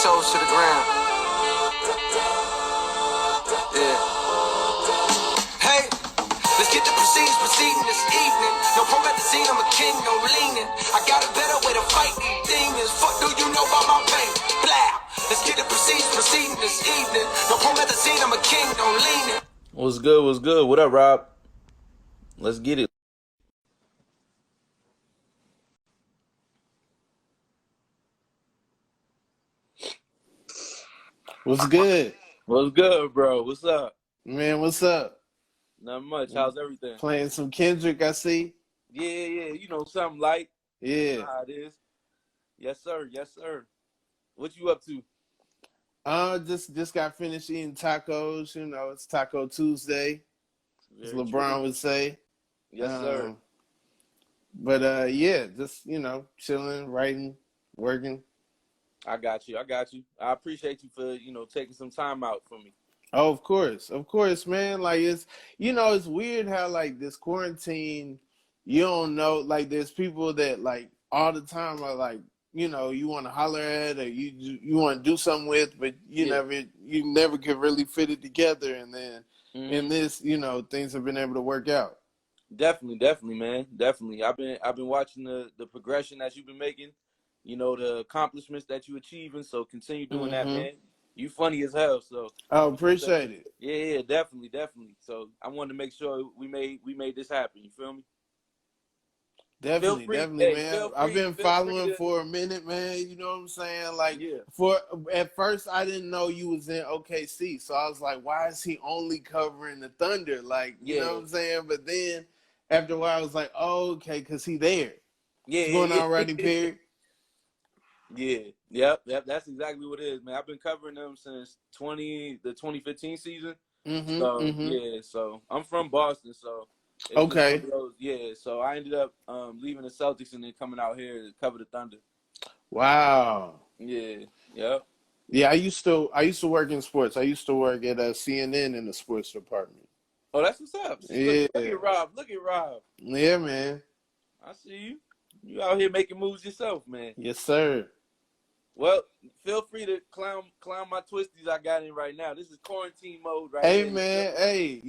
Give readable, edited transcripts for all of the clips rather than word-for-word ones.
toes to the ground. Yeah. Hey, let's get the proceedings proceeding this evening. No promethazine, I'm a king, no leaning. I got a better way to fight these demons. Fuck do you know about my pain? Blah. Let's get the proceedings proceeding this evening. No promethazine, I'm a king, no leaning. What's good? What's good? What up, Rob? Let's get it. What's good? What's good, bro? What's up? Man, what's up? Not much. How's everything? Playing some Kendrick, I see. Yeah. You know, something light. Yeah. You know how it is. Yes, sir. Yes, sir. What you up to? Just got finished eating tacos. You know, it's Taco Tuesday, as Very LeBron true. would say. Yes, sir. But yeah, just chilling, writing, working. I got you. I appreciate you for taking some time out for me. Oh, of course, man. Like it's weird how like this quarantine, you don't know. Like there's people that like all the time are like you want to holler at or you want to do something with, but you never could really fit it together. And then in this, things have been able to work out. Definitely, man. Definitely. I've been watching the progression that you've been making. The accomplishments that you achieving. So continue doing that, man. You funny as hell. So I appreciate it. Yeah, definitely. So I wanted to make sure we made this happen. You feel me? Definitely, man. I've been following for a minute, man. You know what I'm saying? Like, at first, I didn't know you was in OKC, so I was like, why is he only covering the Thunder? Like, you know what I'm saying? But then, after a while, I was like, oh, okay, because he there. Yeah, What's going on, Rodney Perry? Yep. That's exactly what it is, man. I've been covering them since the 2015 season. So I'm from Boston, so. Okay. So I ended up leaving the Celtics and then coming out here to cover the Thunder. Wow. Yeah. Yep. Yeah, I used to work in sports. I used to work at CNN in the sports department. Oh, that's what's up. Yeah. Look at Rob. Yeah, man. I see you. You out here making moves yourself, man. Yes, sir. Well, feel free to clown my twisties I got in right now. This is quarantine mode right here. Hey, man. Hey,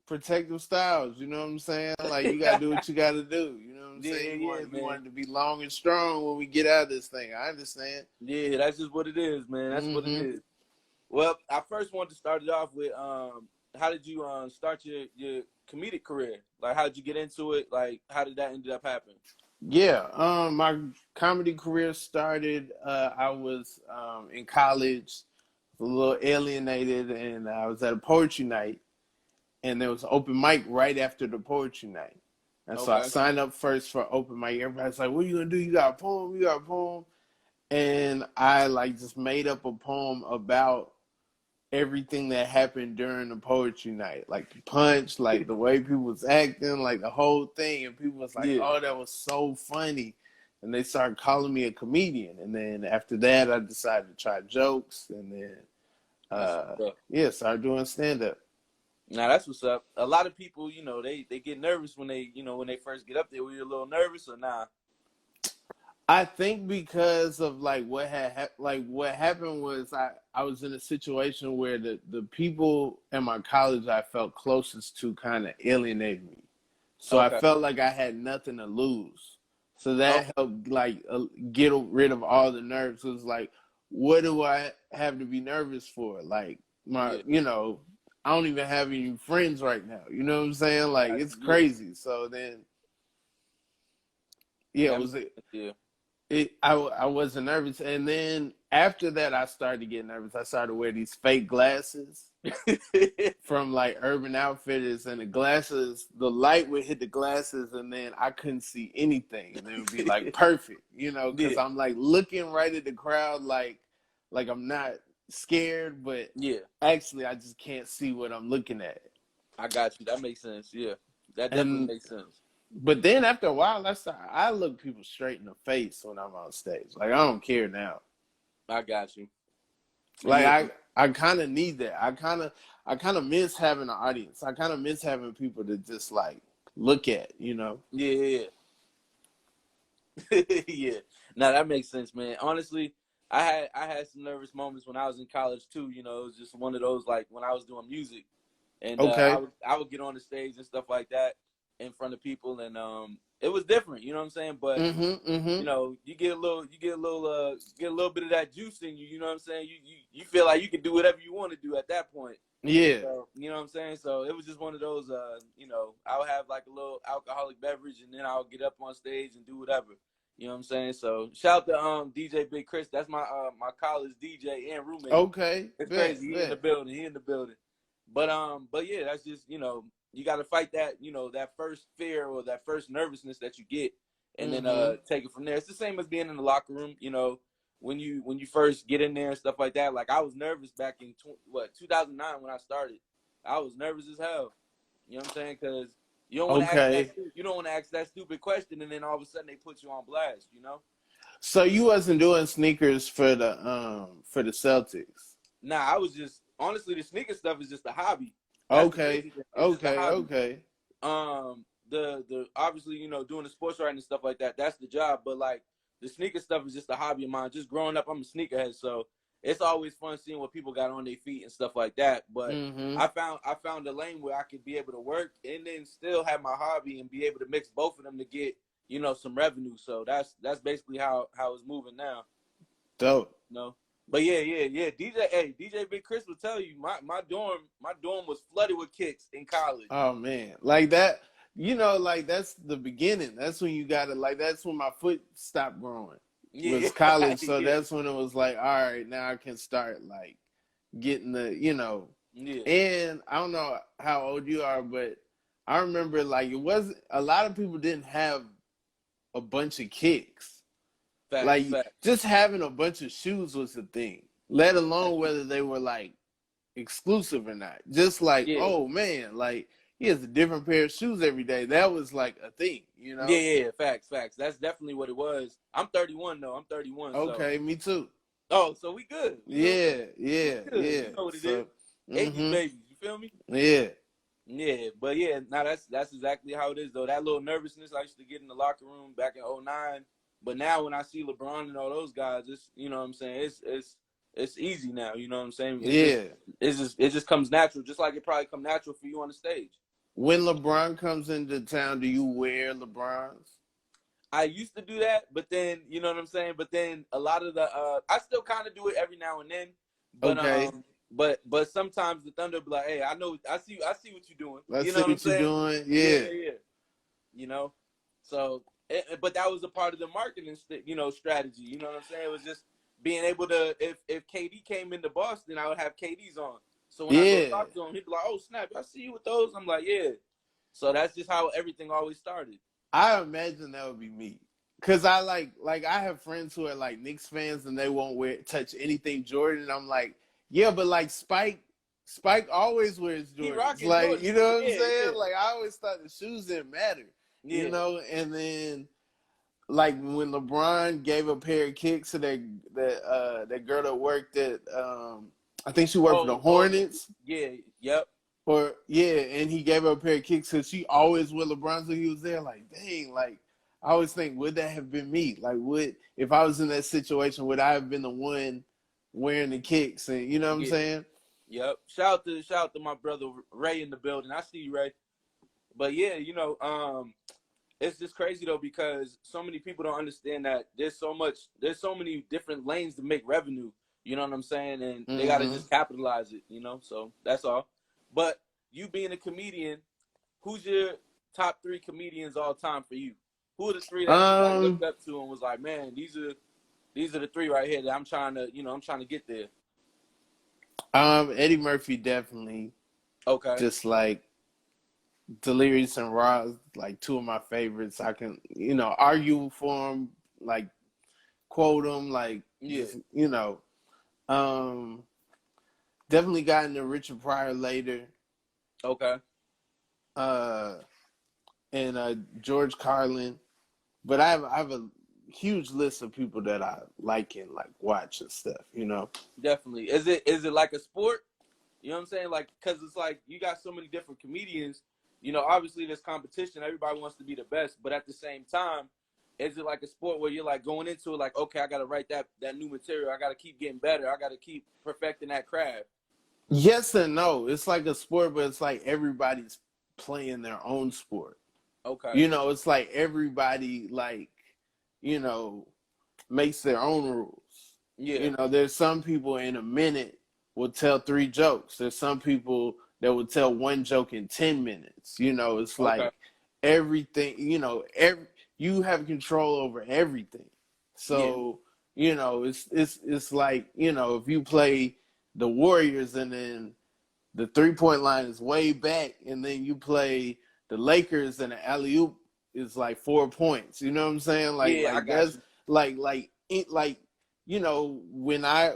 protective styles, you know what I'm saying? Like, you got to do what you got to do. You know what I'm saying? We want it to be long and strong when we get out of this thing. I understand. Yeah, that's just what it is, man. That's what it is. Well, I first wanted to start it off with how did you start your comedic career? Like, how did you get into it? Like, how did that end up happening? Yeah, my comedy career started, I was in college, a little alienated, and I was at a poetry night. And there was an open mic right after the poetry night. And so I signed up first for open mic. Everybody's like, what are you going to do? You got a poem? You got a poem? And I just made up a poem about everything that happened during the poetry night. Like the punch, like the way people was acting, like the whole thing. And people was like, oh, that was so funny. And they started calling me a comedian. And then after that, I decided to try jokes. And then, started doing stand-up. Now that's what's up. A lot of people, they get nervous when they first get up there. Were you a little nervous or nah? I think because of like what happened was I was in a situation where the people in my college I felt closest to kind of alienated me, so I felt like I had nothing to lose. So that helped get rid of all the nerves. It was like, what do I have to be nervous for? Like I don't even have any friends right now. You know what I'm saying? Like, it's crazy. So then, I wasn't nervous. And then after that, I started to get nervous. I started to wear these fake glasses from like Urban Outfitters. And the light would hit the glasses and then I couldn't see anything. And it would be like perfect, because I'm like looking right at the crowd like I'm not scared, but actually I just can't see what I'm looking at. I got you. That makes sense. Yeah, that definitely makes sense. But then after a while, I look people straight in the face when I'm on stage. Like, I don't care now. I got you. Like, I kind of need that. I kind of miss having an audience. I kind of miss having people to just like look at. Yeah. Yeah. Now that makes sense, man. Honestly, I had some nervous moments when I was in college too. You know, it was just one of those like when I was doing music, and Okay. I would get on the stage and stuff like that in front of people, and it was different. You know what I'm saying? But you know, you get a little bit of that juice in you. You know what I'm saying? You feel like you can do whatever you want to do at that point. Yeah. So, you know what I'm saying? So it was just one of those. You know, I would have like a little alcoholic beverage, and then I would get up on stage and do whatever. You know what I'm saying? So shout out to DJ Big Chris. That's my my college DJ and roommate. Okay. It's crazy. He in the building. He in the building. But yeah, that's just, you know, you got to fight that, you know, that first fear or that first nervousness that you get, and then take it from there. It's the same as being in the locker room. You know, when you first get in there and stuff like that. Like I was nervous back in 2009 when I started. I was nervous as hell. You know what I'm saying? Because you don't want to ask that stupid question, and then all of a sudden they put you on blast. You know. So you wasn't doing sneakers for the Celtics? Nah, I was just honestly, the sneaker stuff is just a hobby. Okay. The obviously, you know, doing the sports writing and stuff like that, that's the job. But like the sneaker stuff is just a hobby of mine. Just growing up, I'm a sneakerhead, so it's always fun seeing what people got on their feet and stuff like that. But I found a lane where I could be able to work and then still have my hobby and be able to mix both of them to get, you know, some revenue. So that's basically how it's moving now. Dope. No. But yeah. DJ Big Chris will tell you my dorm was flooded with kicks in college. Oh man, like that, you know, like that's the beginning. That's when you gotta that's when my foot stopped growing. Yeah. Was college, so that's when it was like, all right, now I can start like getting the, you know. Yeah. And I don't know how old you are, but I remember like it wasn't a lot of people didn't have a bunch of kicks. Facts. Just having a bunch of shoes was the thing, let alone whether they were like exclusive or not. Just like, oh man, like he has a different pair of shoes every day. That was like a thing, you know? Yeah. Facts. That's definitely what it was. I'm 31 though. I'm 31. Okay, so. Me too. Oh, so we good. Yeah. You know what it is. 80s babies. You feel me? Yeah. Yeah, but yeah, now that's exactly how it is though. That little nervousness I used to get in the locker room back in 2009. But now when I see LeBron and all those guys, it's, you know what I'm saying, it's easy now, you know what I'm saying? It just comes natural, just like it probably come natural for you on the stage. When LeBron comes into town, do you wear LeBrons? I used to do that, but then, you know what I'm saying? But then a lot of the I still kind of do it every now and then. But okay. But sometimes the Thunder be like, hey, I see what you're doing. You know what you're doing? Yeah. You know? So but that was a part of the marketing, you know, strategy. You know what I'm saying? It was just being able to, if KD came into Boston, I would have KD's on. So when I go talk to him, he'd be like, "Oh snap, I see you with those." I'm like, "Yeah." So that's just how everything always started. I imagine that would be me, cause I like I have friends who are like Knicks fans and they won't touch anything Jordan. And I'm like, yeah, but like Spike always wears Jordans. Like Jordan. You know what I'm saying? Yeah. Like I always thought the shoes didn't matter. Yeah. You know, and then like when LeBron gave a pair of kicks to that girl that worked at I think she worked for the Hornets. Yeah, yep. And he gave her a pair of kicks because she always with LeBron, so he was there like, dang, like I always think, would that have been me? Like if I was in that situation, would I have been the one wearing the kicks? And you know what I'm saying? Yep. Shout out to my brother Ray in the building. I see you, Ray. But yeah, you know, it's just crazy though because so many people don't understand that there's so many different lanes to make revenue. You know what I'm saying? And they gotta just capitalize it. You know, so that's all. But you being a comedian, who's your top 3 comedians all time for you? Who are the 3 that you looked up to and was like, man, these are the 3 right here that I'm trying to get there. Eddie Murphy definitely. Okay. Just like Delirious and Raw, like 2 of my favorites. I can, you know, argue for them, like quote them, like just, you know. Definitely got into Richard Pryor later. Okay. And George Carlin. But I have a huge list of people that I like and like watch and stuff, you know. Definitely. Is it like a sport? You know what I'm saying? Like, cause it's like you got so many different comedians. You know, obviously there's competition. Everybody wants to be the best, but at the same time, is it like a sport where you're like going into it like, okay, I got to write that new material. I got to keep getting better. I got to keep perfecting that craft. Yes and no. It's like a sport, but it's like everybody's playing their own sport. Okay. You know, it's like everybody, like, you know, makes their own rules. Yeah. You know, there's some people in a minute will tell 3 jokes. There's some people that will tell 1 joke in 10 minutes. You know, it's like everything, you know, you have control over everything. So, you know, it's like, you know, if you play the Warriors and then the 3-point line is way back, and then you play the Lakers and the alley-oop is like 4 points. You know what I'm saying? Like I got that's you. like you know, when I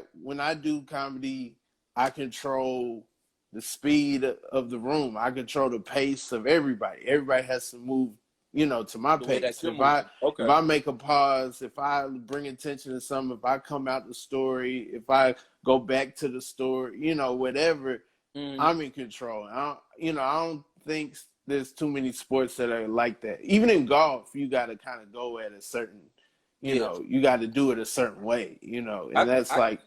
do comedy, I control the speed of the room. I control the pace of everybody. Everybody has to move, you know, to my The way that pace. you're If moving. I make a pause, if I bring attention to something, if I come out the story, if I go back to the story, you know, whatever, I'm in control. I don't think there's too many sports that are like that. Even in golf, you got to kind of go at a certain, you know, you got to do it a certain way, you know, and that's like.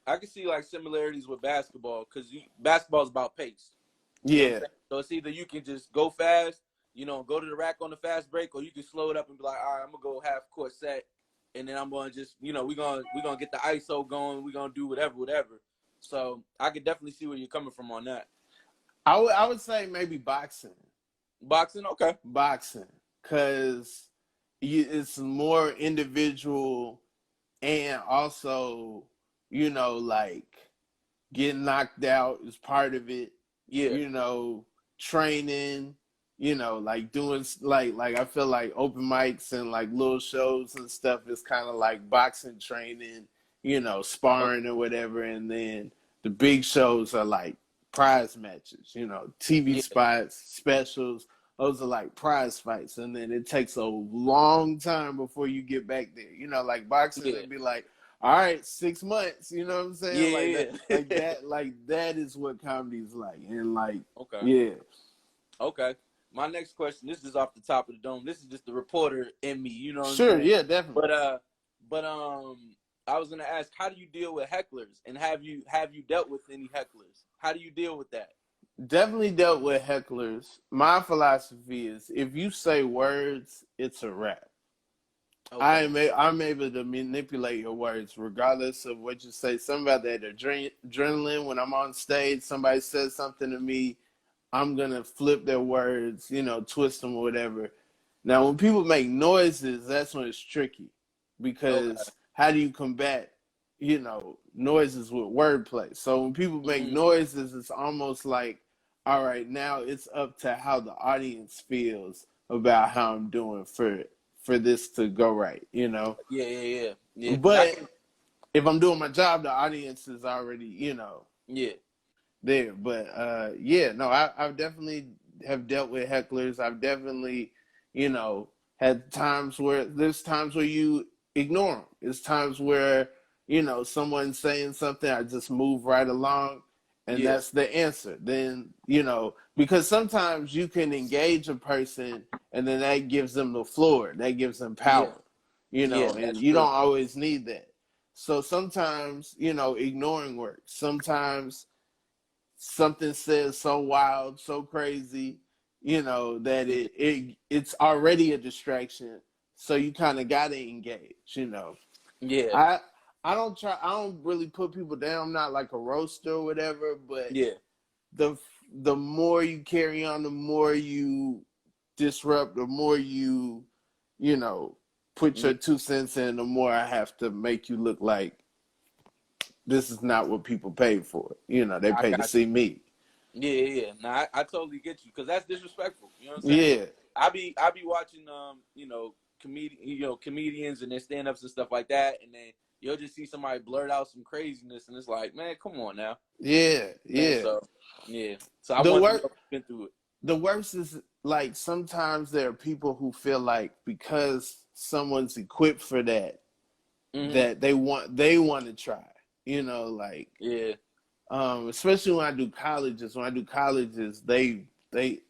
I can see like similarities with basketball because basketball is about pace. Yeah. So it's either you can just go fast, you know, go to the rack on the fast break, or you can slow it up and be like, all right, I'm gonna go half court set, and then I'm gonna just, you know, we're gonna get the ISO going, we're gonna do whatever. So I could definitely see where you're coming from on that. I would say maybe boxing. Boxing, okay. Boxing, because it's more individual, and also, you know, like getting knocked out is part of it. Yeah. You know, training, you know, like doing like I feel like open mics and like little shows and stuff is kind of like boxing training, you know, sparring or whatever. And then the big shows are like prize matches, you know, TV spots, specials. Those are like prize fights. And then it takes a long time before you get back there. You know, like boxing, it'd be like, all right, 6 months. You know what I'm saying? Like that is what comedy's like. And like, Okay. My next question, this is off the top of the dome. This is just the reporter in me, you know what I'm saying? Yeah, definitely. But I was gonna ask, how do you deal with hecklers? And have you dealt with any hecklers? How do you deal with that? Definitely dealt with hecklers. My philosophy is if you say words, it's a rap. Okay. I'm able to manipulate your words regardless of what you say. Something about that adrenaline when I'm on stage, somebody says something to me, I'm going to flip their words, you know, twist them or whatever. Now, when people make noises, that's when it's tricky because how do you combat, you know, noises with wordplay? So when people make noises, it's almost like, all right, now it's up to how the audience feels about how I'm doing for this to go right, you know? Yeah. But if I'm doing my job, the audience is already, you know, there. But I've definitely have dealt with hecklers. I've definitely, you know, had times where there's times where you ignore them. It's times where, you know, someone's saying something, I just move right along. And that's the answer. Then, you know, because sometimes you can engage a person and then that gives them the floor. That gives them power, you know, and you don't always need that. So sometimes, you know, ignoring works. Sometimes something says so wild, so crazy, you know, that it's already a distraction. So you kind of got to engage, you know. I don't really put people down. I'm not like a roaster or whatever, but the more you carry on, the more you disrupt, the more you know, put your 2 cents in, the more I have to make you look like this is not what people paid for. You know, they paid to see me. Yeah. Nah, I totally get you because that's disrespectful. You know what I'm saying? Yeah. I be watching you know, comedians and their stand-ups and stuff like that, and then you'll just see somebody blurt out some craziness, and it's like, man, come on now. Yeah. So I want to know if you've been through it. The worst is like sometimes there are people who feel like because someone's equipped for that, that they want to try. You know, like especially when I do colleges. When I do colleges, they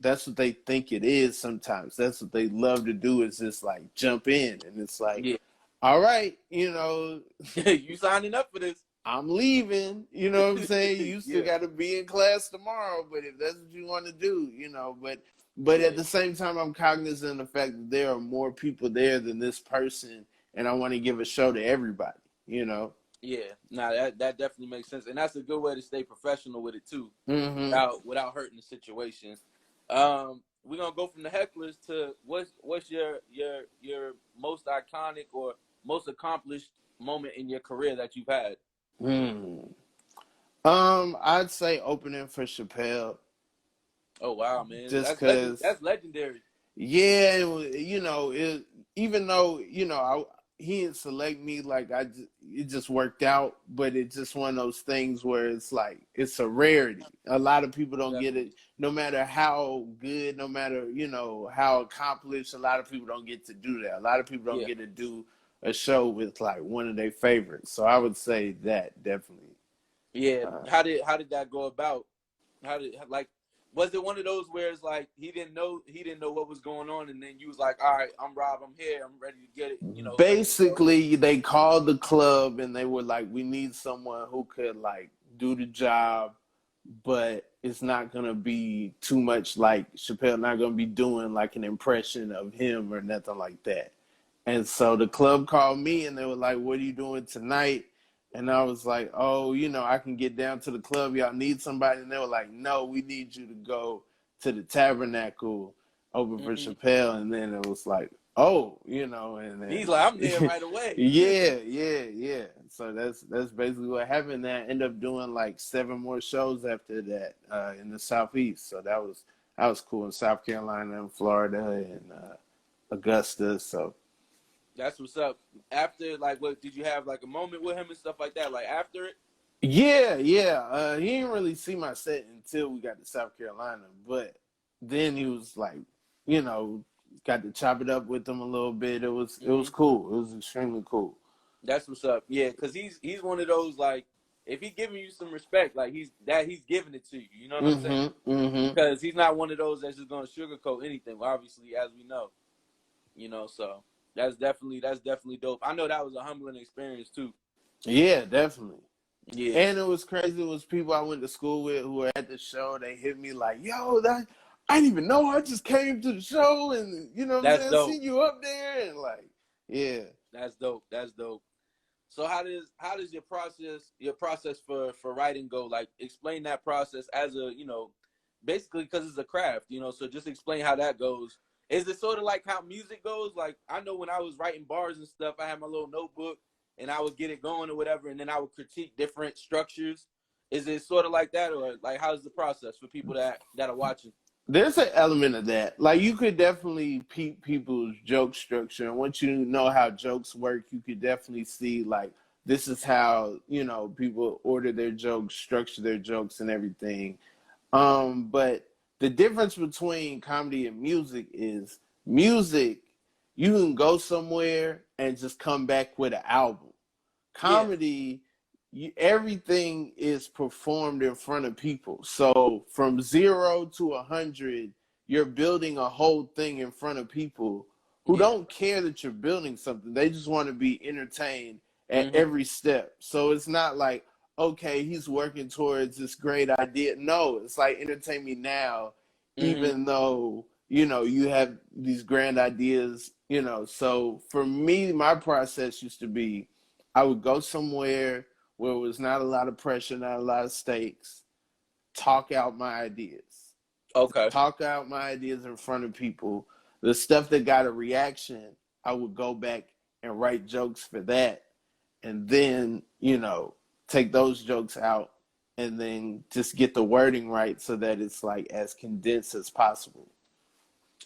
that's what they think it is sometimes. That's what they love to do, is just like jump in, and it's like, Yeah. all right, you know, You signing up for this. I'm leaving, you know what I'm saying? You still Yeah. got to be in class tomorrow, but if that's what you want to do, you know, but Yeah. at the same time, I'm cognizant of the fact that there are more people there than this person, and I want to give a show to everybody, you know? Yeah. Nah, that definitely makes sense. And that's a good way to stay professional with it too, Mm-hmm. without hurting the situation. We're gonna go from the Hecklers to what's your most iconic or most accomplished moment in your career that you've had? I'd say opening for Chappelle, Oh wow, man, just cause, that's legendary. yeah, you know, even though, you know, he didn't select me, like it just worked out, but it's just one of those things where it's like, it's a rarity. A lot of people don't get it, no matter how good, no matter, you know, how accomplished, a lot of people don't get to do that. A lot of people don't Yeah. get to do a show with like one of their favorites. So I would say that definitely. Yeah. How did that go about? Like, was it one of those where it's like he didn't know what was going on, and then you was like, all right, I'm Rob, I'm here, I'm ready to get it, you know, ready to go? Basically, they called the club and they were like, we need someone who could like do the job, but it's not gonna be too much like Chappelle, not gonna be doing like an impression of him or nothing like that. And so the club called me and they were like, what are you doing tonight? And I was like, oh, you know, I can get down to the club. Y'all need somebody? And they were like, no, we need you to go to the Tabernacle over for Chappelle. And then it was like, oh, you know, and then He's like, I'm there right away. yeah. So that's basically what happened. Then I ended up doing like 7 more shows after that in the Southeast. So that was cool, in South Carolina and Florida and Augusta. So That's what's up. After, like, what did you have like a moment with him and stuff like that? Like after it? yeah. He didn't really see my set until we got to South Carolina, but then he was like, you know, got to chop it up with him a little bit. It was cool. It was extremely cool. That's what's up. Yeah, because he's one of those, like, if he giving you some respect, like he's giving it to you. You know what I'm saying? Because he's not one of those that's just gonna sugarcoat anything. Obviously, as we know, you know. So that's definitely dope. I know that was a humbling experience too. Yeah, definitely. Yeah, And it was crazy. It was people I went to school with who were at the show. They hit me like, yo, that I didn't even know. I just came to the show, and you know what I'm that's saying? dope. I seen you up there, and like, yeah. That's dope. That's dope. So how does your process for writing go? Like, explain that process as a, you know, basically, because it's a craft, you know. So just explain how that goes. Is it sort of like how music goes? Like, I know when I was writing bars and stuff, I had my little notebook and I would get it going or whatever, and then I would critique different structures. Is it sort of like that, or like how's the process for people that are watching? There's an element of that. Like, you could definitely peep people's joke structure, and once you know how jokes work, you could definitely see like, this is how, you know, people order their jokes, structure their jokes, and everything. But the difference between comedy and music is, music, you can go somewhere and just come back with an album. Comedy, everything is performed in front of people. So from 0 to 100, you're building a whole thing in front of people who don't care that you're building something. They just want to be entertained at every step. So it's not like, okay, he's working towards this great idea. No, it's like, entertain me now, even though, you know, you have these grand ideas, you know. So for me, my process used to be, I would go somewhere where it was not a lot of pressure, not a lot of stakes, talk out my ideas. Okay. Talk out my ideas in front of people. The stuff that got a reaction, I would go back and write jokes for that. And then, you know, take those jokes out and then just get the wording right so that it's like as condensed as possible.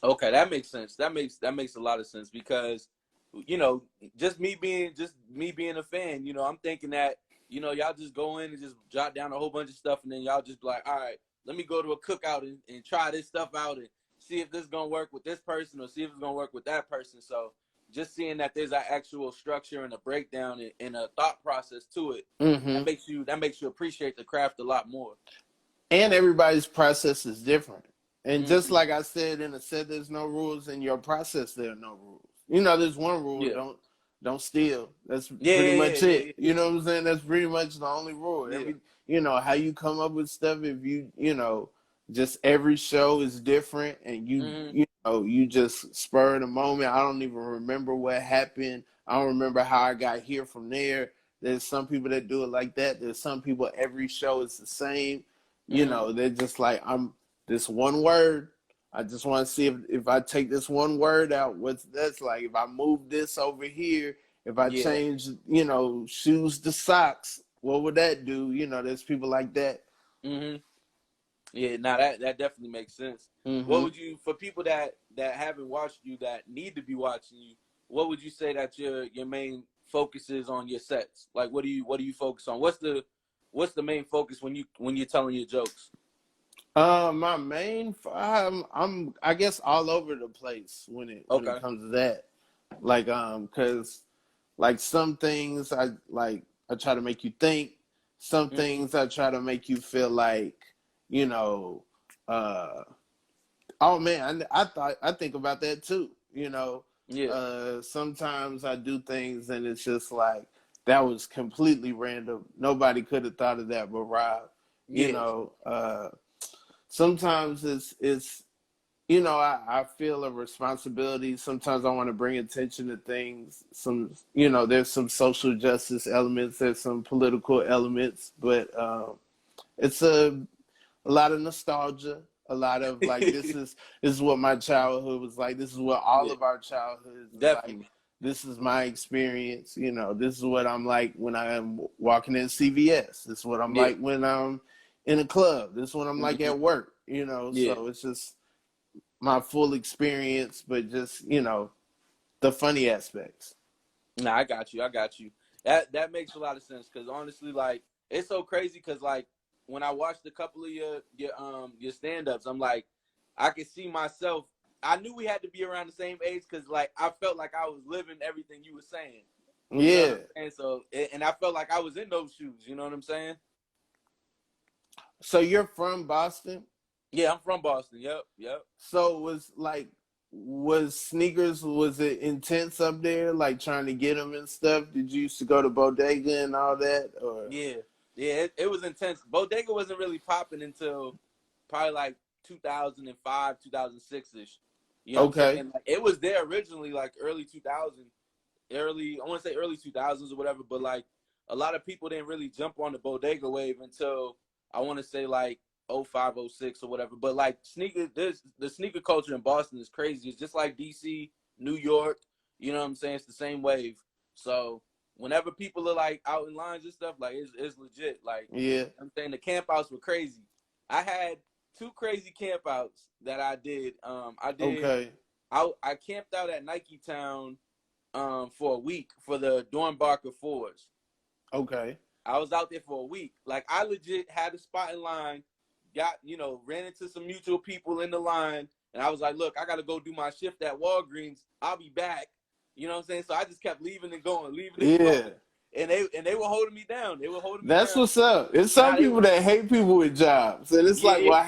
Okay, that makes sense. That makes a lot of sense because, you know, just me being a fan, you know, I'm thinking that, you know, y'all just go in and just jot down a whole bunch of stuff, and then y'all just be like, all right, let me go to a cookout and try this stuff out and see if this is gonna work with this person or see if it's gonna work with that person. So just seeing that there's an actual structure and a breakdown and a thought process to it, that makes you appreciate the craft a lot more. And everybody's process is different. And just like I said in the set, there's no rules. In your process, there are no rules. You know, there's one rule: don't steal. That's pretty much it. You know what I'm saying? That's pretty much the only rule. You know how you come up with stuff. If you know, just every show is different, and you know, you just spur the moment. I don't even remember what happened. I don't remember how I got here from there. There's some people that do it like that. There's some people every show is the same. You know, they're just like, I'm this one word. I just want to see if I take this one word out, what's that's like. If I move this over here, if I change, you know, shoes to socks, what would that do? You know, there's people like that. Yeah, now that definitely makes sense. What would you, for people that haven't watched you, that need to be watching you, what would you say that your main focus is on your sets? Like, what do you focus on? What's the main focus when you're telling your jokes? My main, I'm I guess all over the place when it comes to that. Like, cause like some things I try to make you think. Some things I try to make you feel like, you know, oh man, I think about that too. You know, sometimes I do things and it's just like, that was completely random. Nobody could have thought of that but Rob. You know, sometimes it's you know, I feel a responsibility. Sometimes I want to bring attention to things. You know, there's some social justice elements, there's some political elements, but it's a lot of nostalgia, a lot of like, this is what my childhood was like. This is what all of our childhoods was like. This is my experience. You know, this is what I'm like when I'm walking in CVS. This is what I'm like when I'm in a club. This is what I'm like at work. You know, so it's just my full experience, but just, you know, the funny aspects. Nah, I got you. That makes a lot of sense, because honestly, like, it's so crazy, because like when I watched a couple of your stand-ups, I'm like, I could see myself. I knew we had to be around the same age, because like I felt like I was living everything you were saying. And so, and I felt like I was in those shoes. You know what I'm saying? So you're from Boston? Yeah, I'm from Boston. Yep. So was sneakers, was it intense up there, like trying to get them and stuff? Did you used to go to Bodega and all that? Or yeah, it was intense. Bodega wasn't really popping until probably like 2005, 2006-ish. You know what I'm saying? Like, it was there originally, like early 2000, I want to say early 2000s or whatever, but like a lot of people didn't really jump on the Bodega wave until, I want to say, like 05, 06 or whatever. But like the sneaker culture in Boston is crazy. It's just like DC, New York, you know what I'm saying? It's the same wave. So whenever people are like out in lines and stuff, like it's legit. Like, I'm saying, the campouts were crazy. I had 2 crazy campouts that I did. I camped out at Nike Town for a week for the Dornbacher 4s. I was out there for a week. Like, I legit had a spot in line, ran into some mutual people in the line, and I was like, look, I got to go do my shift at Walgreens. I'll be back. You know what I'm saying? So I just kept leaving and going. And they were holding me down. That's what's up. It's some people that hate people with jobs. And it's like, well,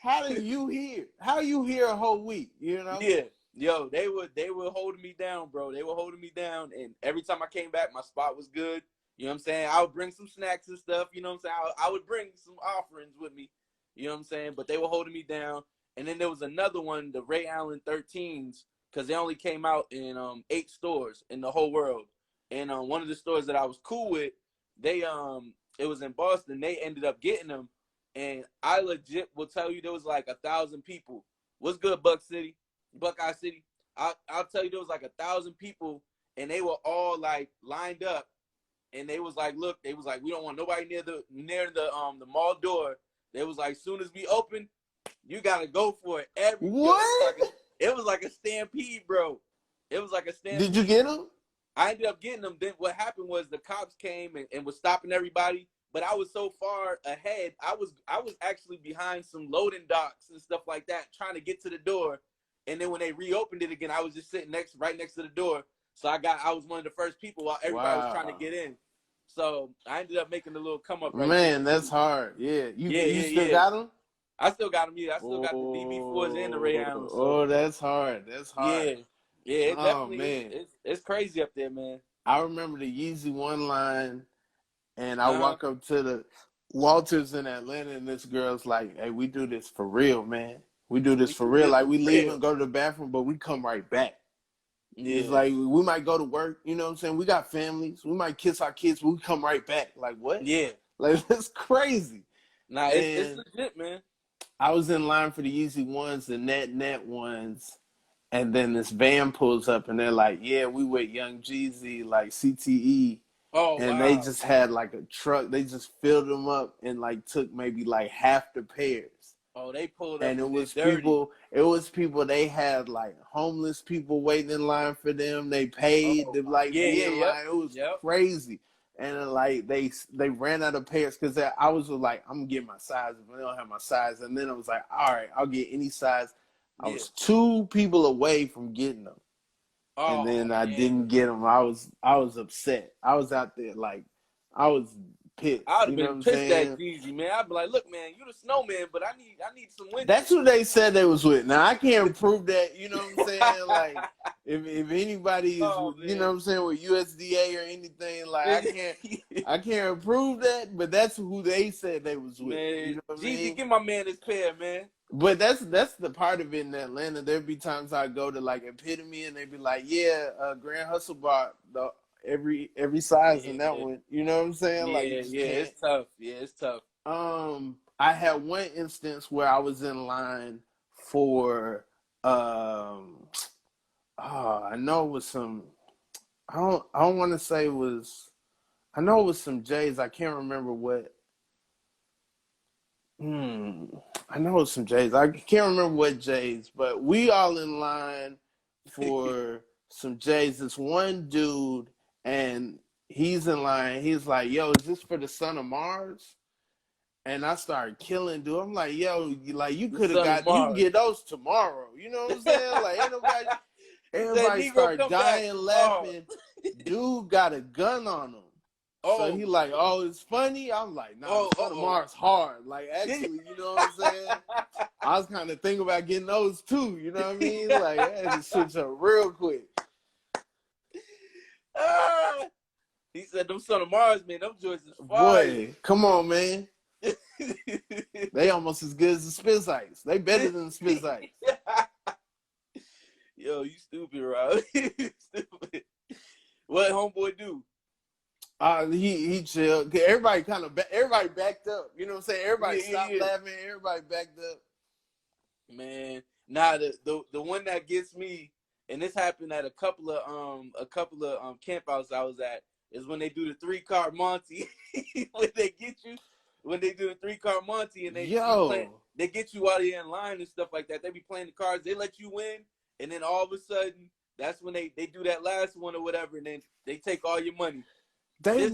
how do you hear? How you hear a whole week, you know? Yeah. Yo, they were holding me down, bro. They were holding me down. And every time I came back, my spot was good. You know what I'm saying? I would bring some snacks and stuff. You know what I'm saying? I would bring some offerings with me. You know what I'm saying? But they were holding me down. And then there was another one, the Ray Allen 13s, because they only came out in 8 stores in the whole world. And one of the stores that I was cool with, it was in Boston. They ended up getting them. And I legit will tell you, there was like 1,000 people. What's good, Buckeye City? I'll tell you, there was like 1,000 people, and they were all like lined up. And they was like, look, we don't want nobody near the mall door. They was like, soon as we open, you gotta go for it. It was like a stampede, bro. It was like a stampede. Did you get them? I ended up getting them. Then what happened was the cops came and was stopping everybody. But I was so far ahead. I was actually behind some loading docks and stuff like that, trying to get to the door. And then when they reopened it again, I was just sitting right next to the door. So I was one of the first people while everybody was trying to get in. So I ended up making a little come up. Man, that's hard. Yeah. You still got them? I still got them. Yeah, I still got the BB4s and the Ray Allens. So. Oh, that's hard. That's hard. Yeah, yeah, it Oh definitely man, it's crazy up there, man. I remember the Yeezy One line, and I Uh-huh. walk up to the Walters in Atlanta, and this girl's like, "Hey, we do this for real, man. We do this for real. Like we leave and go to the bathroom, but we come right back. Yeah. It's like we might go to work, you know what I'm saying? We got families. We might kiss our kids, but we come right back. Like what? Yeah. Like that's crazy. Nah, it's legit, man. I was in line for the Yeezy ones, the net ones, and then this van pulls up, and they're like, "Yeah, we with Young Jeezy, like CTE." Oh, and wow. They just had like a truck. They just filled them up and like took maybe like half the pairs. Oh, they pulled up, and it was dirty. people. It was people. They had like homeless people waiting in line for them. They paid to like be in line. It was crazy. And like they ran out of pairs because I was like, I'm gonna get my size if I don't have my size. And then I was like, all right, I'll get any size. I was 2 people away from getting them. Oh, and then I didn't get them. I was upset. I was out there like I was pissed. I would have been pissed at Jeezy, man. I'd be like, look, man, you the snowman, but I need some winter. That's who they said they was with. Now I can't prove that, you know what I'm saying? Like if anybody is you know what I'm saying, with USDA or anything, like I can't prove that, but that's who they said they was with. Man, you know what Jeezy, I mean? give my man his pair, man. But that's the part of it in Atlanta. There'd be times I go to like Epitome and they'd be like, yeah, Grand Hustle bought every size in that one. You know what I'm saying? Like it's tough. Yeah, it's tough. I had one instance where I was in line for I know it was some I don't want to say it was I know it was some J's. I can't remember what. I know it's some J's. I can't remember what J's, but we all in line for some J's. This one dude, and he's in line. He's like, yo, is this for the Son of Mars? And I started killing dude. I'm like, yo, like you could have got, you can get those tomorrow. You know what I'm saying? Like, ain't nobody, everybody started dying, laughing. Dude got a gun on him. So he like, oh, it's funny. I'm like, nah, Son of Mars hard. Like, actually, you know what I'm saying? I was kind of thinking about getting those too. You know what I mean? Like, I had to switch up real quick. He said, them Son of Mars, man, them joints is fire. Boy, come on, man. They almost as good as the Spitz Ice. They better than the Spitz Ice. Yo, you stupid, Rob. You stupid. What homeboy do? He chilled. Everybody everybody backed up. You know what I'm saying? Everybody stopped laughing. Everybody backed up. Man, nah, the one that gets me, and this happened at a couple of campouts I was at, is when they do the 3-card Monty. When they get you, when they do the 3-card Monty, and they get you while you're in line and stuff like that. They be playing the cards. They let you win, and then all of a sudden, that's when they do that last one or whatever, and then they take all your money. This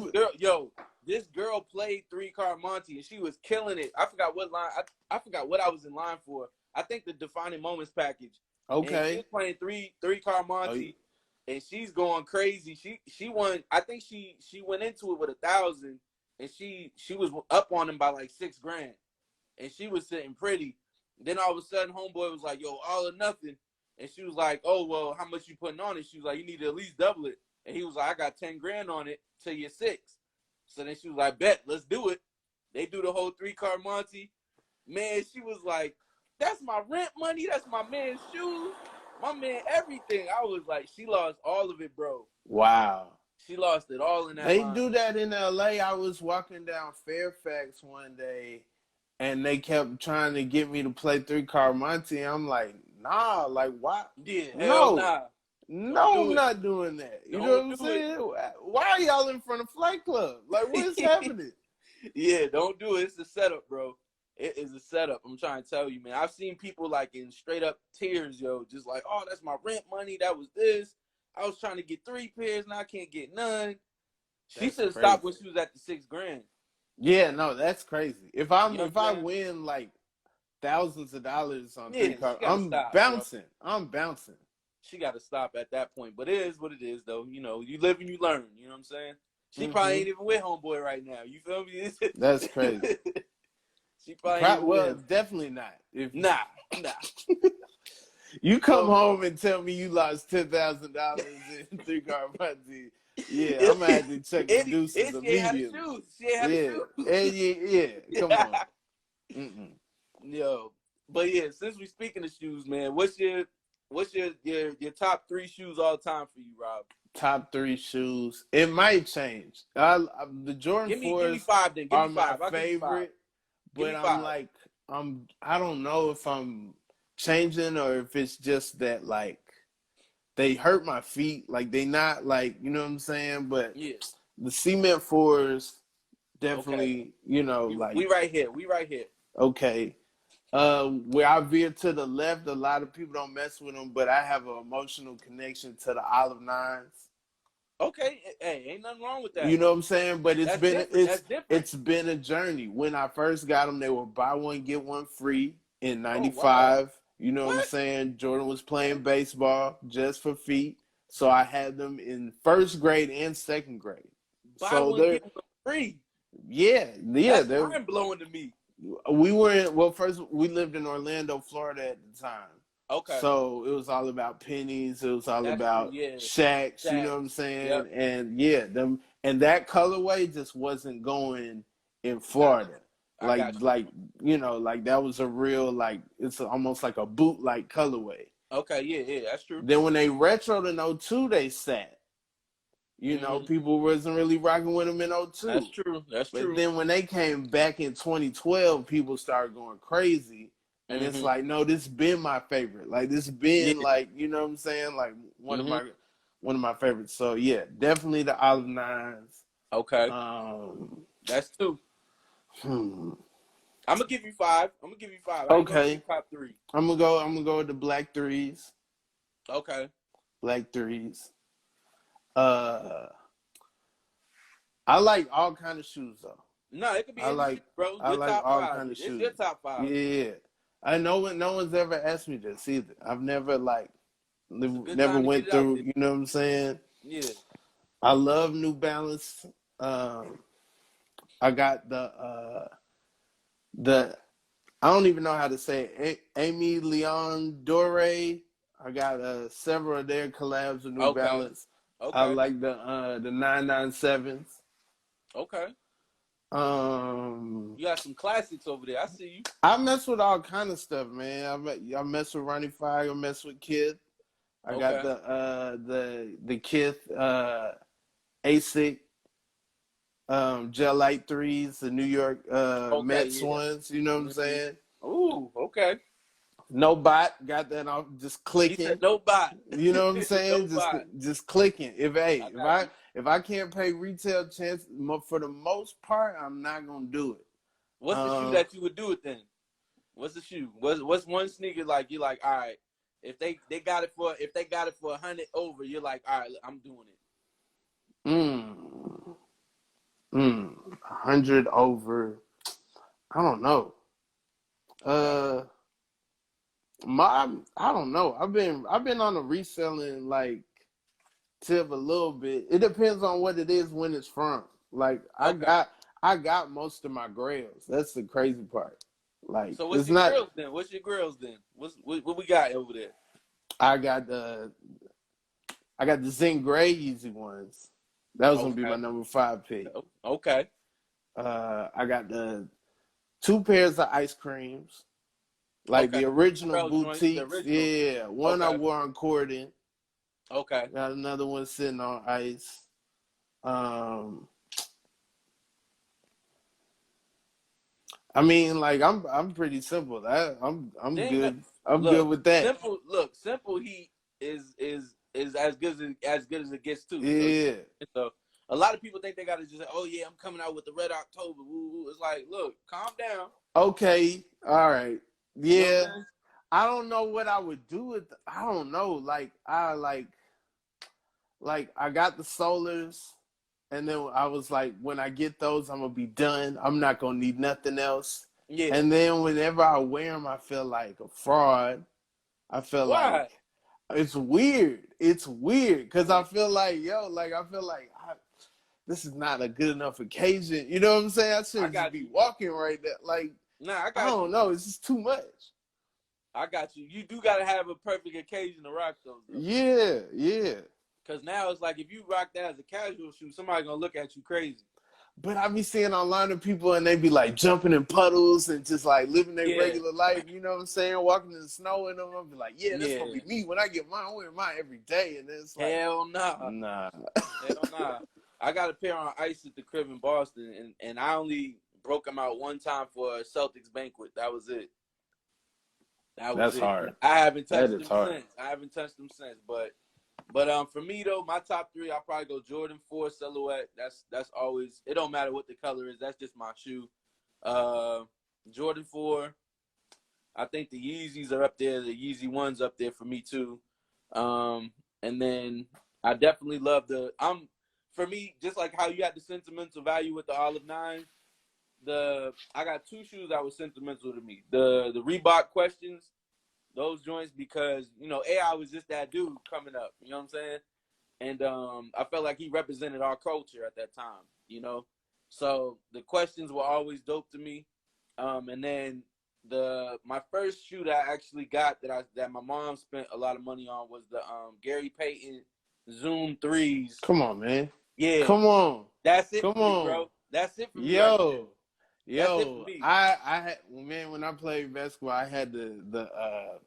girl played 3-card Monty, and she was killing it. I forgot what line. I forgot what I was in line for. I think the Defining Moments package. Okay. And she was playing 3-card Monty, and she's going crazy. She won. I think she went into it with 1,000, and she was up on him by like $6,000, and she was sitting pretty. Then all of a sudden, homeboy was like, "Yo, all or nothing," and she was like, "Oh well, how much you putting on it?" She was like, "You need to at least double it." And he was like, "I got $10,000 on it till you're 6." So then she was like, "Bet, let's do it." They do the whole 3-card Monty. Man, she was like, "That's my rent money. That's my man's shoes. My man, everything." I was like, she lost all of it, bro. Wow. She lost it all in that They line. do that in LA. I was walking down Fairfax one day, and they kept trying to get me to play 3-card Monty. I'm like, nah, like, why? Yeah, hell nah. No, I'm not doing that. You know what I'm saying? Why are y'all in front of Flight Club? Like, what's happening? Yeah, don't do it. It's a setup, bro. It is a setup. I'm trying to tell you, man. I've seen people like in straight up tears, yo. Just like, oh, that's my rent money. That was this. I was trying to get 3 pairs. Now I can't get none. She should have stopped when she was at the $6,000. Yeah, no, that's crazy. If I win like thousands of dollars on 3-card, I'm bouncing. Bro. I'm bouncing. She got to stop at that point. But it is what it is, though. You know, you live and you learn. You know what I'm saying? She probably ain't even with homeboy right now. You feel me? That's crazy. She probably ain't Well, win. definitely not. If Nah. you come So, home and tell me you lost $10,000 in 3-car Ponzi, yeah, I'm gonna have to check the deuces she ain't had the immediately. shoes. She ain't had the Yeah, shoes. and yeah, come on. Yo, but yeah, since we speaking of shoes, man, what's your top 3 shoes all time for you, Rob? Top 3 shoes. It might change. The Jordan Give me 4s 5 then. Give are me my 5. I'll give you 5. favorite, Give but me 5. I don't know if I'm changing or if it's just that like they hurt my feet. Like they not like, you know what I'm saying? But Yeah. the cement 4s Okay. definitely, like We right here. okay. Where I veer to the left, a lot of people don't mess with them, but I have an emotional connection to the Olive Nines. Okay, hey, ain't nothing wrong with that. You know what I'm saying? But That's different. it's been a journey. When I first got them, they were buy one get one free in '95. Oh, wow. You know what I'm saying? Jordan was playing Okay. baseball just for feet, so I had them in first grade and second grade. Buy So one they're get one free. yeah. That's mind blowing to me. First we lived in Orlando, Florida at the time. Okay. So it was all about pennies. It was all That's about true, yeah. shacks. You know what I'm saying? Yep. And yeah, and that colorway just wasn't going in Florida. Like that was a real it's almost like a boot-like colorway. Okay, yeah, that's true. Then when they retroed in 02, they sat. People wasn't really rocking with them in 02. That's true. But then when they came back in 2012, people started going crazy. And it's like, no, this been my favorite. Like this been you know what I'm saying? Like one of my favorites. So yeah, definitely the Olive Nines. Okay. That's 2. I'm gonna give you 5. Okay. Top 3. I'm gonna go with the black 3s. Okay. Black 3s. I like all kind of shoes though. No, it could be bro. I like top all 5. kind of shoes. It's your top 5. Yeah. I know no one's ever asked me this either. I've never never went through, you know what I'm saying? Yeah. I love New Balance. I got the I don't even know how to say it. Amy Leon Dore. I got several of their collabs with New Balance. Okay. I like the 997s. Okay. You got some classics over there. I see you. I mess with all kind of stuff, man. I mess with Ronnie Fire. I mess with Kith. I got the Kith ASIC Gel Light 3s, the New York Mets ones. You know what I'm saying? Ooh, okay. No bot, got that off, just clicking. He said no bot. You know what I'm saying? Just clicking. If I can't pay retail chance for the most part, I'm not gonna do it. What's the shoe that you would do it then? What's the shoe? What's one sneaker like you're like, all right, if they got it for 100 over, you're like, all right, I'm doing it. 100 over. I don't know. I don't know. I've been on a reselling tip a little bit. It depends on what it is, when it's from. I got most of my grails. That's the crazy part. So what's your grills then? What we got over there? I got the Zen Gray Yeezy ones. That was gonna be my number 5 pick. Okay. I got the 2 pairs of ice creams. The original boutiques. Yeah. One I wore on Corden. Okay. Got another one sitting on ice. I'm pretty simple. I'm good. I'm good with that. Simple Heat is as good as it gets too. Yeah. So a lot of people think they gotta just say, oh yeah, I'm coming out with the Red October. Woo. It's like, look, calm down. Okay. All right. Yeah. You know what I'm saying? I don't know what I would do with. I don't know. I got the Solars, and then I was like, when I get those, I'm gonna be done. I'm not gonna need nothing else. Yeah. And then whenever I wear them, I feel like a fraud. I feel like it's weird. It's weird because I feel like this is not a good enough occasion. You know what I'm saying? I shouldn't just be walking right there. Nah, I I got don't you. know. It's just too much. I got you. You do gotta have a perfect occasion to rock those, though. Yeah, yeah. Cause now it's like if you rock that as a casual shoe, somebody gonna look at you crazy. But I be seeing online of people and they be like jumping in puddles and just like living their Yeah, regular life. You know what I'm saying? Walking in the snow and them. I'll be like, yeah, that's gonna yeah. be me when I get mine. I wear mine every day, and then it's like, Hell nah. nah. Hell nah. I got a pair on ice at the crib in Boston, and I only broke them out one time for a Celtics banquet. That was it. That was That's it. hard. I haven't That touched is them hard. since. But for me though, my top three, I'll probably go Jordan 4 silhouette. That's always, it don't matter what the color is. That's just my shoe. Jordan 4. I think the Yeezys are up there. The Yeezy 1's up there for me too. And then I definitely love for me, just like how you had the sentimental value with the Olive 9, I got two shoes that were sentimental to me. The Reebok Questions, those joints, because, you know, AI was just that dude coming up, you know what I'm saying? And I felt like he represented our culture at that time, you know? So the Questions were always dope to me. And then my first shoe that I actually got that my mom spent a lot of money on was the Gary Payton Zoom 3s. Come on, man. Yeah. Come on. That's it Come for me, on. bro. That's it for me right there. That's it for me. I had, man, when I played basketball, I had the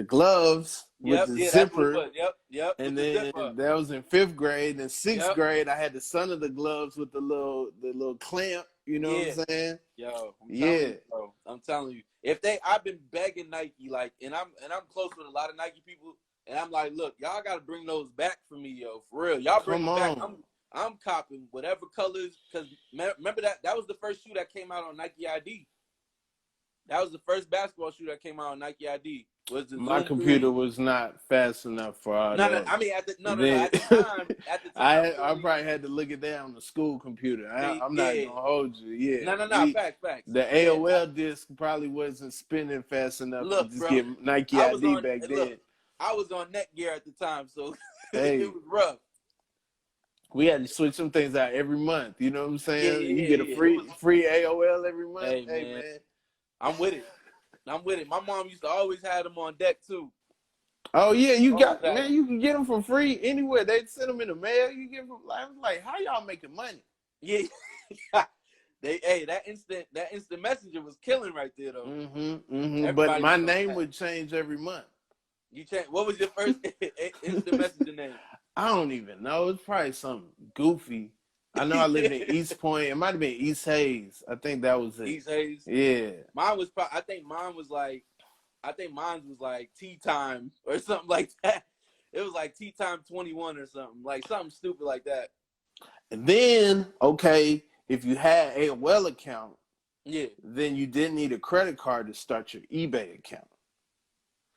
gloves with the zipper. Yep. And with the then zipper. that was in 5th grade. And 6th Yep. grade, I had the son of the gloves with the little clamp. You know what I'm saying? Yo, I'm telling you, bro. I'm telling you. I've been begging Nike, like, and I'm close with a lot of Nike people, and I'm like, look, y'all gotta bring those back for me, yo, for real. Y'all bring them back. I'm copping whatever colors, because remember that was the first shoe that came out on Nike ID. That was the first basketball shoe that came out on Nike ID. Was the My Zoom computer 3. was not fast enough for all that. I mean, at the time, I probably had to look at that on the school computer. I'm not gonna hold you. Yeah. No. Facts. The AOL disc probably wasn't spinning fast enough to just bro, get Nike ID back then. I was on Netgear at the time, so Hey, it was rough. We had to switch some things out every month. You know what I'm saying? You get a free AOL every month. Hey, man. I'm with it. My mom used to always have them on deck too. Oh yeah, you can get them for free anywhere. They'd send them in the mail. You get them. I was like, how y'all making money? Yeah. That instant messenger was killing right there though. But my name would change every month. You changed. What was your first instant messenger name? I don't even know. It's probably something goofy. I know I lived in East Point. It might have been East Hayes. I think that was it. East Hayes? Yeah. Mine was I think mine was like Tea Time or something like that. It was like Tea Time 21 or something. Like something stupid like that. And then, okay, if you had a AOL account, yeah, then you didn't need a credit card to start your eBay account.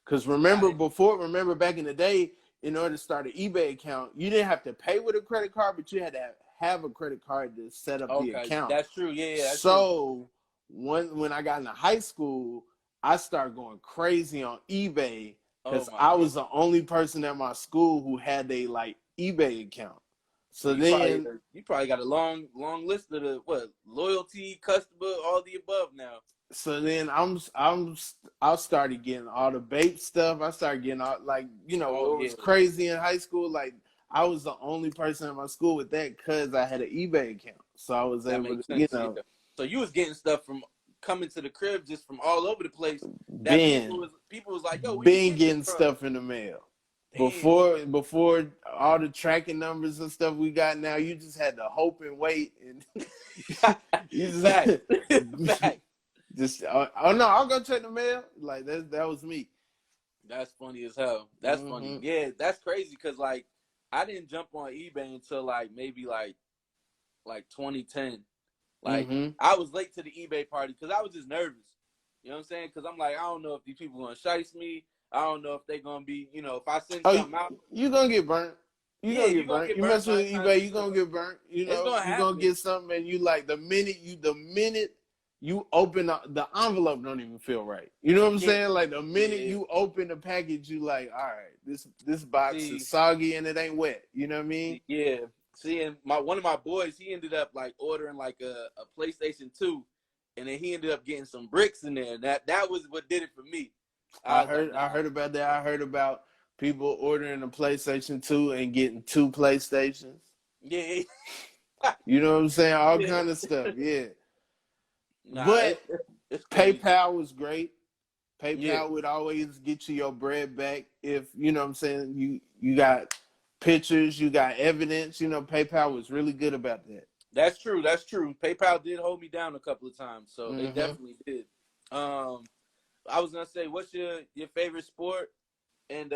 Because remember back in the day, in order to start an eBay account, you didn't have to pay with a credit card, but you had to have a credit card to set up the account. That's true. Yeah. That's true. When I got into high school, I started going crazy on eBay because I was the only person at my school who had a eBay account. So you probably got a long list of the loyalty, customer, all the above now. So then I started getting all the vape stuff. I started getting all it was crazy in high school. Like I was the only person in my school with that because I had an eBay account. So I was able to, So you was getting stuff from coming to the crib just from all over the place. People was like, yo, been getting stuff in the mail. Damn. Before all the tracking numbers and stuff we got now, you just had to hope and wait and you just Fact. I'll go check the mail. Like that was me. That's funny as hell. That's funny. Yeah, that's crazy because I didn't jump on eBay until maybe 2010. I was late to the eBay party because I was just nervous. You know what I'm saying? Because I'm like, I don't know if these people gonna shice me. I don't know if they're gonna be, if I send something out, you gonna get burnt. You mess with eBay, you gonna get burnt. You gonna get something, and you the minute you open the envelope, don't even feel right. You know what I'm saying? Like the minute you open the package, you all right, this box is soggy and it ain't wet. You know what I mean? Yeah. See, and one of my boys, he ended up ordering a PlayStation 2, and then he ended up getting some bricks in there. That was what did it for me. I was heard like, nah. I heard about that. I heard about people ordering a PlayStation 2 and getting 2 PlayStations. Yeah. You know what I'm saying? All Yeah. kind of stuff. Yeah. Nah, But it's crazy. PayPal was great. Yeah. PayPal would always get you your bread back if, you know what I'm saying, you got pictures, you got evidence. You know, PayPal was really good about that. That's true. That's true. PayPal did hold me down a couple of times, so they Mm-hmm. definitely did. I was gonna say, what's your favorite sport, and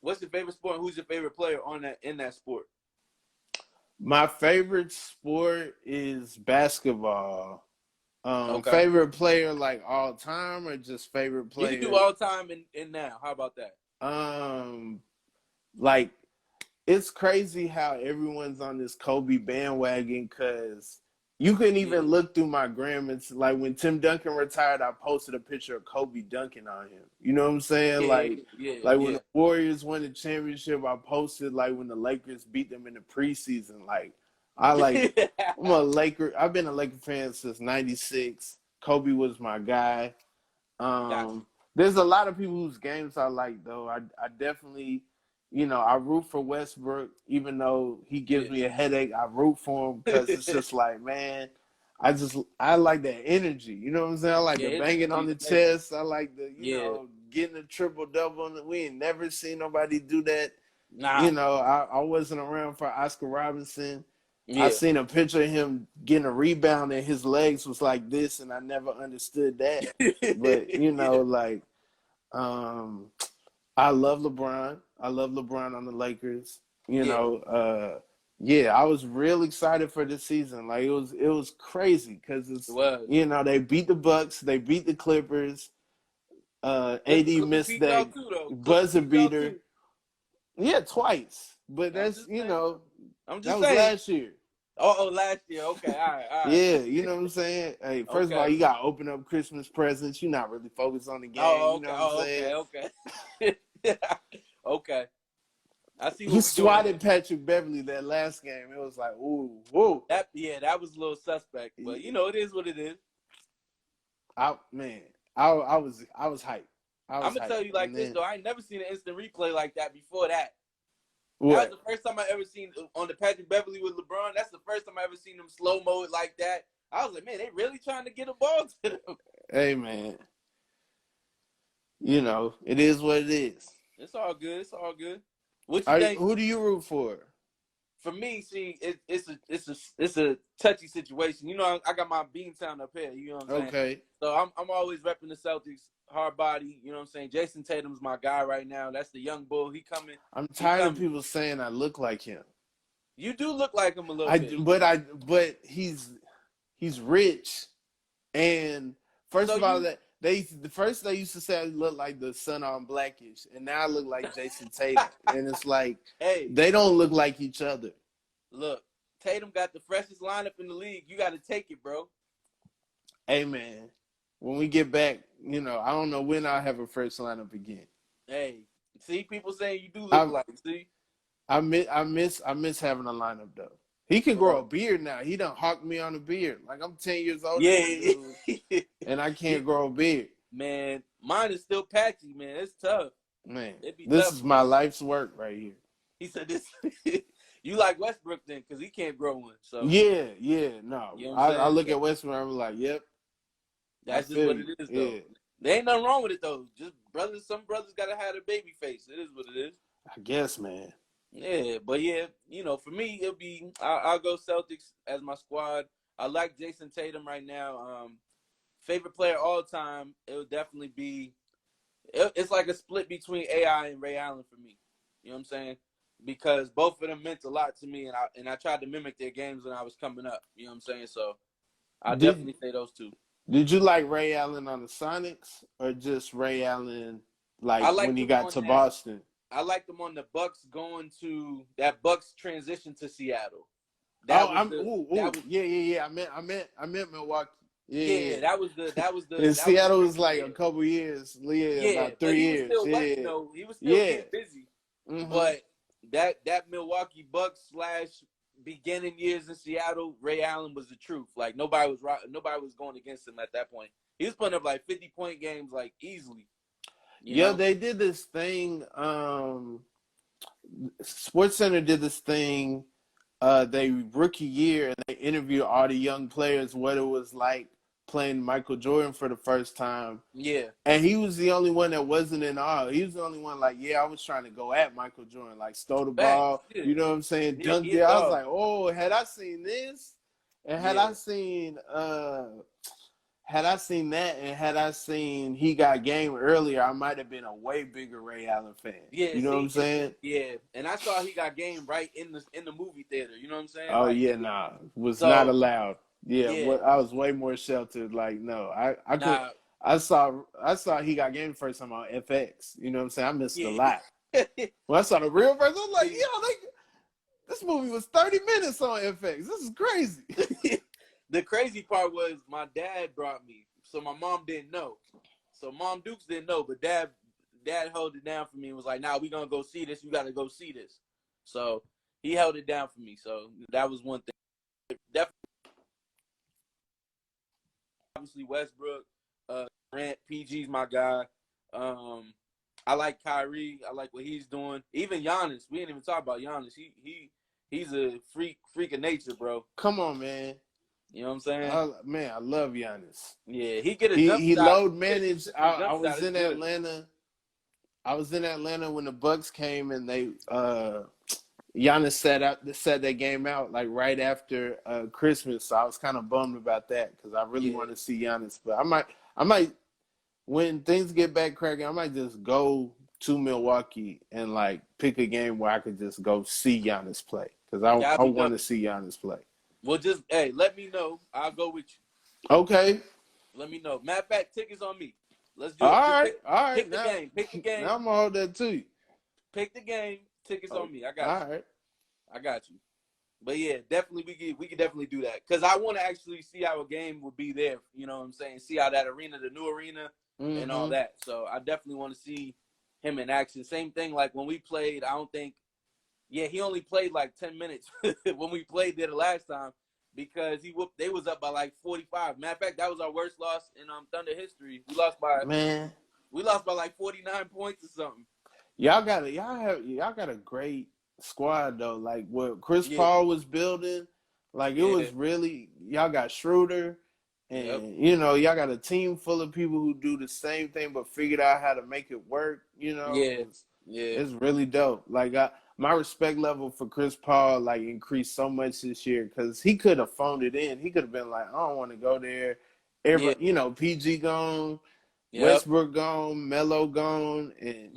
what's your favorite sport, and who's your favorite player in that sport? My favorite sport is basketball. Okay, Favorite player like all time or just favorite you can do player? all time and now. How about that? Like it's crazy how everyone's on this Kobe bandwagon because you couldn't even look through my gram. It's like when Tim Duncan retired, I posted a picture of Kobe dunking on him. You know what I'm saying? Like when the Warriors won the championship, I posted like when the Lakers beat them in the preseason. Like I'm a Laker. I've been a Laker fan since '96. Kobe was my guy. Gotcha. There's a lot of people whose games I like though. I definitely, I root for Westbrook, even though he gives me a headache. I root for him because it's just like, man, I like that energy. You know what I'm saying? I like the banging on the chest. I like the, getting a triple double. We ain't never seen nobody do that. Nah. I wasn't around for Oscar Robinson. Yeah. I seen a picture of him getting a rebound and his legs was like this, and I never understood that. But I love LeBron. I love LeBron on the Lakers. I was real excited for this season. Like it was crazy because they beat the Bucks, they beat the Clippers. AD missed that buzzer beater. Yeah, twice. But that's I'm just that was saying. last year. Oh, last year. Okay, all right. Yeah, you know what I'm saying? Hey, first of all, you got to open up Christmas presents. You're not really focused on the game. Oh, okay. You know what I'm saying? Okay. Okay. I see what he swatted Patrick Beverly that last game. It was like, ooh, whoa. That was a little suspect, but it is what it is. I was hyped. I'm gonna tell you like this though. I ain't never seen an instant replay like that before that. What? That was the first time I ever seen on the Patrick Beverly with LeBron. That's the first time I ever seen them slow mo it like that. I was like, man, they really trying to get a ball to them. Hey, man. It is what it is. It's all good. It's all good. What you think? Who do you root for? For me, see, it's a touchy situation. I got my Beantown up here. You know what I'm saying? Okay. So I'm always repping the Celtics. Hard body, you know what I'm saying? Jason Tatum's my guy right now. That's the young bull. He coming. I'm tired of people saying I look like him. You do look like him a little bit. But he's rich, and first of all, they used to say I look like the son on Blackish, and now I look like Jason Tatum, and it's like, hey, they don't look like each other. Look, Tatum got the freshest lineup in the league. You got to take it, bro. Hey, man. When we get back, I don't know when I'll have a first lineup again. Hey, see, people saying you do look like it. See, I miss having a lineup though. He can grow a beard now. He done hawked me on a beard. Like I'm 10 years old. Yeah, and I can't grow a beard. Man, mine is still patchy. Man, it's tough. Man, this is my life's work right here. He said this. You like Westbrook then, because he can't grow one. So no. You know I look at Westbrook. I'm like, yep. That's just what it is, though. Yeah. There ain't nothing wrong with it, though. Just some brothers got to have a baby face. It is what it is. I guess, man. Yeah, but for me, it'll be, I'll go Celtics as my squad. I like Jason Tatum right now. Favorite player all time, it would definitely be, it's like a split between AI and Ray Allen for me. You know what I'm saying? Because both of them meant a lot to me, and I tried to mimic their games when I was coming up. You know what I'm saying? So I'll definitely say those two. Did you like Ray Allen on the Sonics or just Ray Allen when he got to Boston? I liked him on the Bucks going to that Bucks transition to Seattle. Yeah. I meant Milwaukee. Yeah, that was the. And Seattle was like a couple years. About 3 years. He was still getting busy. Mm-hmm. But that Milwaukee Bucks / beginning years in Seattle, Ray Allen was the truth. Like nobody was going against him at that point. He was putting up like 50-point games like easily. You know? They did this thing. SportsCenter did this thing. They rookie year, and they interviewed all the young players what it was like playing Michael Jordan for the first time. Yeah. And he was the only one that wasn't in awe. He was the only one like, yeah, I was trying to go at Michael Jordan, like stole the ball. Yeah. You know what I'm saying? Yeah, Dunked it. I was like, oh, had I seen this, and had I seen that, and had I seen He Got Game earlier, I might have been a way bigger Ray Allen fan. Yeah, you know what I'm saying? Yeah, and I saw He Got Game right in the movie theater. You know what I'm saying? Oh like, was not allowed. Yeah, yeah. I was way more sheltered. Like, no, I saw He Got Game the first time on FX. You know what I'm saying? I missed a lot. When I saw the real version, I was like, this movie was 30 minutes on FX. This is crazy. The crazy part was my dad brought me, so my mom didn't know. So Mom Dukes didn't know, but dad held it down for me and was like, "Nah, we gonna go see this. You gotta go see this." So he held it down for me. So that was one thing. Definitely, obviously Westbrook, Grant, PG's my guy. I like Kyrie. I like what he's doing. Even Giannis. We didn't even talk about Giannis. He's a freak of nature, bro. Come on, man. You know what I'm saying? I love Giannis. Yeah, he load managed. I was in good. Atlanta. I was in Atlanta when the Bucks came, and they Giannis set that game out like right after Christmas. So I was kind of bummed about that because I really want to see Giannis. But I might when things get back cracking, I might just go to Milwaukee and like pick a game where I could just go see Giannis play because I want to see Giannis play. Well, just let me know. I'll go with you. Okay. Let me know. Matter of fact, tickets on me. Let's do it. All right. Pick the game. Now I'm gonna hold that to you. Pick the game. Tickets on me. I got you. All right. I got you. But yeah, definitely we could definitely do that because I want to actually see how a game would be there. You know what I'm saying? See how that arena, the new arena, and all that. So I definitely want to see him in action. Same thing like when we played. I don't think. Yeah, he only played like 10 minutes when we played there the last time because they was up by like 45. Matter of fact, that was our worst loss in Thunder history. We lost by like 49 points or something. Y'all got a great squad though. Like what Chris Paul was building, like it was really y'all got Schroeder and y'all got a team full of people who do the same thing but figured out how to make it work, It's really dope. Like my respect level for Chris Paul like increased so much this year because he could have phoned it in. He could have been like, I don't want to go there. PG gone, Westbrook gone, Melo gone, and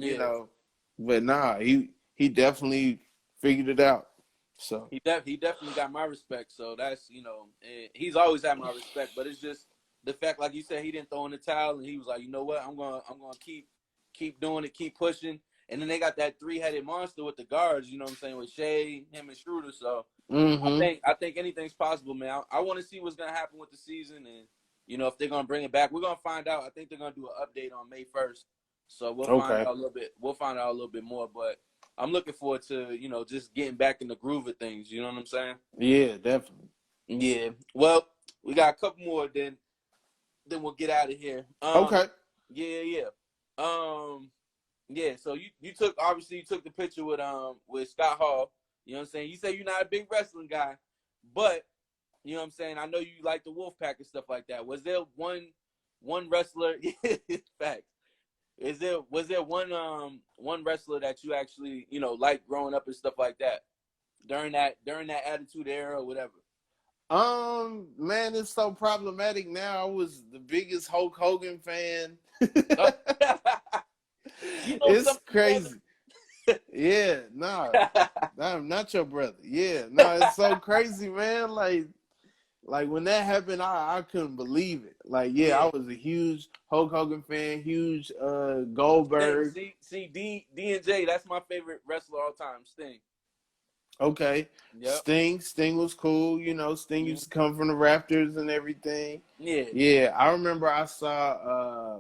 but nah, he definitely figured it out. So he definitely got my respect. So that's he's always had my respect. But it's just the fact, like you said, he didn't throw in the towel and he was like, you know what, I'm gonna keep doing it, keep pushing. And then they got that 3-headed monster with the guards, you know what I'm saying, with Shea, him, and Schroeder. So I think anything's possible, man. I want to see what's gonna happen with the season, and if they're gonna bring it back, we're gonna find out. I think they're gonna do an update on May 1st, so we'll find out a little bit. We'll find out a little bit more, but I'm looking forward to just getting back in the groove of things. You know what I'm saying? Yeah, definitely. Yeah. Well, we got a couple more, then we'll get out of here. Okay. Yeah. Yeah, so you took the picture with Scott Hall. You know what I'm saying? You say you're not a big wrestling guy, but you know what I'm saying? I know you like the Wolfpack and stuff like that. Was there one wrestler facts. Was there one wrestler that you actually, liked growing up and stuff like that during that Attitude Era or whatever? Man, it's so problematic now. I was the biggest Hulk Hogan fan. It's crazy. Yeah, nah, I'm not your brother. Yeah, no, it's so crazy, man. Like when that happened, I couldn't believe it. Like, I was a huge Hulk Hogan fan, huge Goldberg. See, D and J, that's my favorite wrestler all time, Sting. Okay. Yep. Sting was cool. Sting used to come from the Raptors and everything. Yeah. Yeah, I remember I saw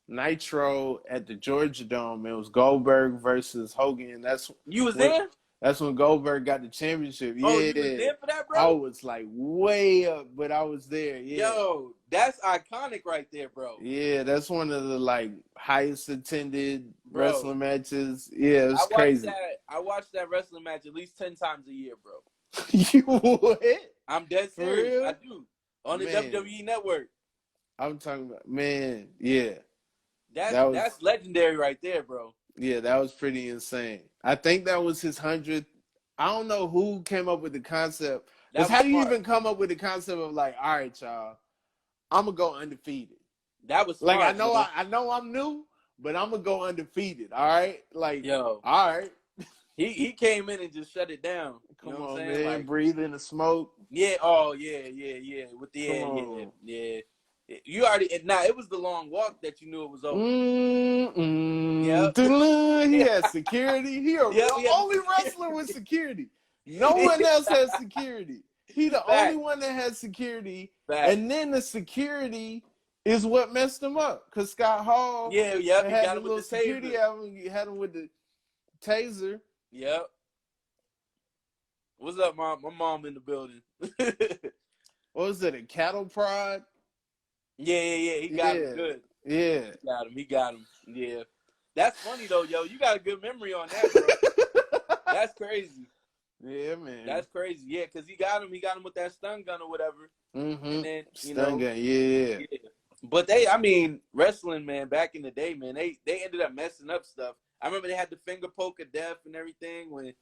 Nitro at the Georgia Dome. It was Goldberg versus Hogan. You was there? That's when Goldberg got the championship. Oh, you was Yeah. there for that, I bro? was like way up, but I was there. Yeah. Yo, that's iconic right there, bro. Yeah, that's one of the like highest attended Bro, wrestling matches. Yeah, it's crazy. I watched that wrestling match at least 10 times a year, bro. You what? I'm dead For serious. real? I do. On the Man. WWE network. I'm talking about, man, yeah. That's legendary right there, bro. Yeah, that was pretty insane. I think that was his 100th. I don't know who came up with the concept. Because how do you even come up with the concept of like, all right, y'all, I'm going to go undefeated. That was smart, like, I know I'm new, but I'm going to go undefeated, all right? Like, yo, all right. He came in and just shut it down. Come you know on, what I'm saying? man, Like, breathe in the smoke. yeah, oh, yeah. With the Come on. yeah. You already, it was the long walk that you knew it was over. Yep. He had security. He only wrestler with security. No one else has security. He the only one that has security. And then the security is what messed him up. Because Scott Hall he had got a him little with the security. taser. He had him with the taser. Yep. What's up, Mom? My mom in the building. What was it, a cattle prod? Yeah. He got him good. Yeah. He got him. Yeah. That's funny, though, yo. You got a good memory on that, bro. That's crazy. Yeah, man. That's crazy. Yeah, because he got him with that stun gun or whatever. Mm-hmm. And then, stun gun, yeah. But wrestling, man, back in the day, man, they ended up messing up stuff. I remember they had the finger poke of death and everything when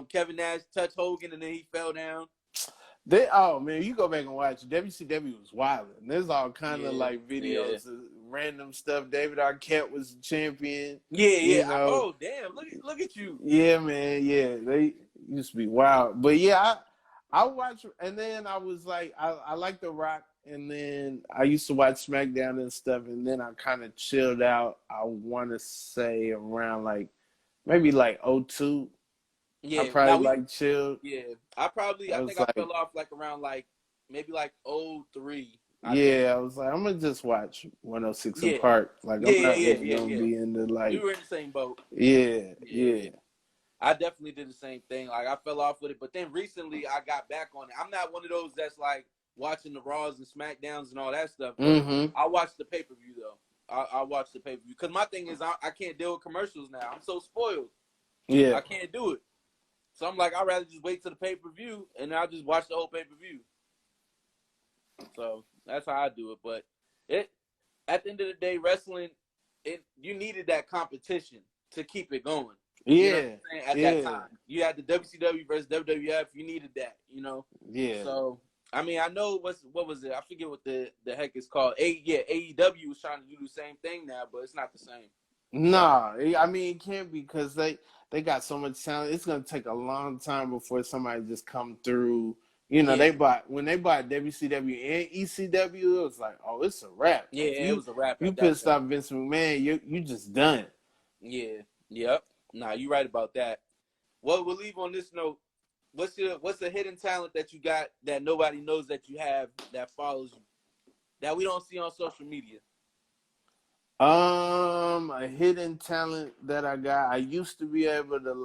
Kevin Nash touched Hogan and then he fell down. You go back and watch. WCW was wild. There's all kind of like videos of random stuff. David Arquette was the champion. Yeah. Oh, damn. Look at you. Yeah, man. Yeah. They used to be wild. But yeah, I watched, and then I was like, I like The Rock, and then I used to watch SmackDown and stuff, and then I kind of chilled out. I want to say around maybe 02. Yeah, I probably chilled. Yeah, I think I fell off around maybe 03. I was like, I'm gonna just watch 106 in Park. I'm not really gonna be into We were in the same boat. Yeah. I definitely did the same thing. I fell off with it, but then recently I got back on it. I'm not one of those that's watching the Raws and SmackDowns and all that stuff. Mm-hmm. I watch the pay-per-view though. I watch the pay-per-view because my thing is I can't deal with commercials now. I'm so spoiled. Yeah, I can't do it. So I'm like, I'd rather just wait till the pay-per-view and I'll just watch the whole pay-per-view. So that's how I do it. But at the end of the day, wrestling, you needed that competition to keep it going. Yeah. You know what I'm saying? At that time. You had the WCW versus WWF, you needed that, Yeah. So I know what was it? I forget what the heck it's called. AEW was trying to do the same thing now, but it's not the same. Nah, it can't be because they got so much talent. It's gonna take a long time before somebody just come through. When they bought WCW and ECW, it was like, oh, it's a wrap. Yeah, it was a wrap. You pissed off Vince McMahon, you just done. Yeah. Yep. Nah, you right about that. Well, we'll leave on this note. What's the hidden talent that you got that nobody knows that you have that follows you that we don't see on social media? A hidden talent that I got. I used to be able to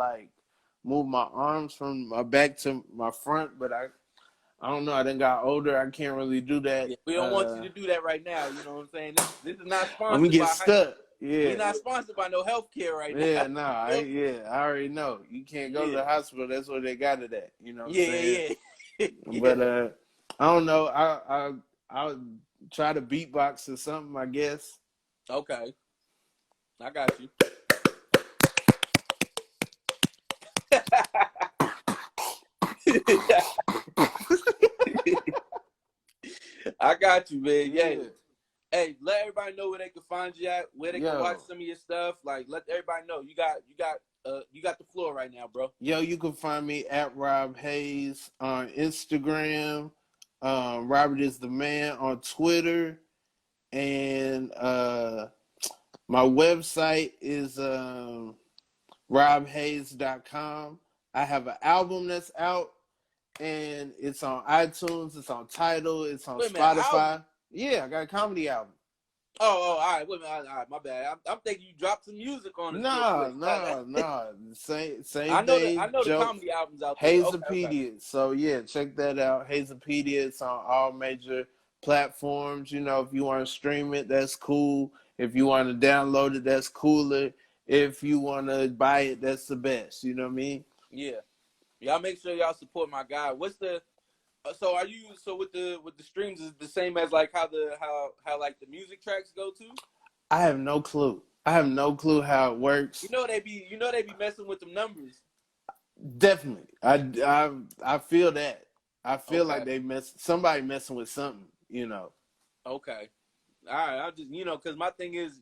move my arms from my back to my front, but I don't know. I done got older. I can't really do that. Yeah, we don't want you to do that right now. You know what I'm saying? This is not sponsored. I'm gonna get stuck. Yeah, we're not sponsored by no healthcare right now. Yeah, no, I already know. You can't go to the hospital. That's where they got it at. You know what I'm saying? Yeah. But I don't know. I'll try to beatbox or something, I guess. Okay. I got you. I got you, man. Yeah. Hey, let everybody know where they can find you at, where they can watch some of your stuff. Let everybody know. You got the floor right now, bro. Yo, you can find me at ROB HAZE on Instagram. Robert is the man on Twitter. And my website is robhaze.com. I have an album that's out, and it's on iTunes, it's on Tidal, it's on Spotify. Yeah, I got a comedy album. Oh, all right. Wait a minute. All right, my bad. I'm thinking you dropped some music on us real quick. Nah. Same I day know the jokes. comedy albums out there. Okay. Hazepedia. So yeah, check that out. Hazepedia. It's on all major platforms. You know, if you want to stream it, that's cool. If you want to download it, that's cooler. If you want to buy it, that's the best. You know what I mean? Yeah. Y'all make sure y'all support my guy. What's the so are you so with the streams is it the same as like how like the music tracks go to? I have no clue. I have no clue how it works. You know they be messing with them numbers. Definitely. I feel that. I feel like Okay. somebody messing with something, you know. Okay. All right. I just because my thing is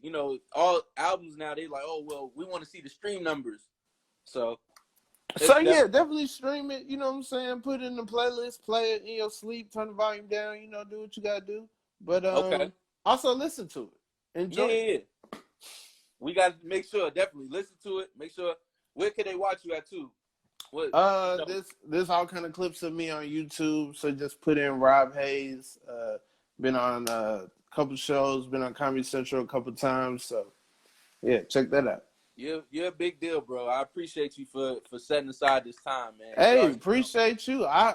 all albums now they like well we want to see the stream numbers. So So yeah, definitely stream it, you know what I'm saying? Put it in the playlist, play it in your sleep, turn the volume down, do what you gotta do. But okay. also listen to it. Enjoy it. Yeah. We gotta make sure, definitely listen to it. Make sure where can they watch you at too? What This all kind of clips of me on YouTube. So just put in Rob Hayes. Been on a couple shows, been on Comedy Central a couple times. So yeah, check that out. You're a big deal, bro. I appreciate you for setting aside this time, man. Hey, appreciate you. I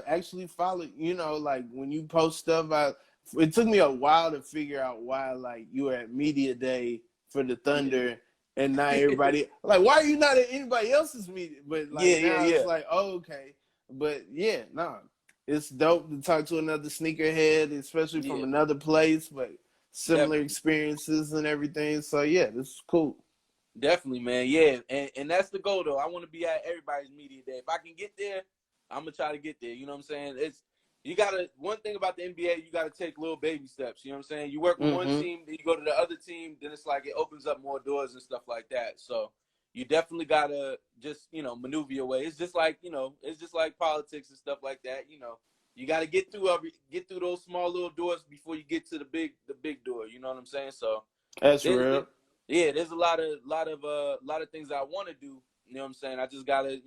actually followed, like when you post stuff, it took me a while to figure out why like you were at Media Day for the Thunder and not everybody like why are you not at anybody else's media? But like it's like, oh, okay. But yeah, no. It's dope to talk to another sneakerhead, especially from another place, but similar experiences and everything. So yeah, this is cool. Definitely, man. Yeah, and that's the goal, though. I want to be at everybody's media day. If I can get there, I'm gonna try to get there. You know what I'm saying? One thing about the NBA, you gotta take little baby steps. You know what I'm saying? You work with one team, then you go to the other team, then it's like it opens up more doors and stuff like that. So you definitely gotta just maneuver your way. It's just like politics and stuff like that. You gotta get through those small little doors before you get to the big door. You know what I'm saying? So that's real. Yeah, there's a lot of things I want to do. You know what I'm saying? I just gotta,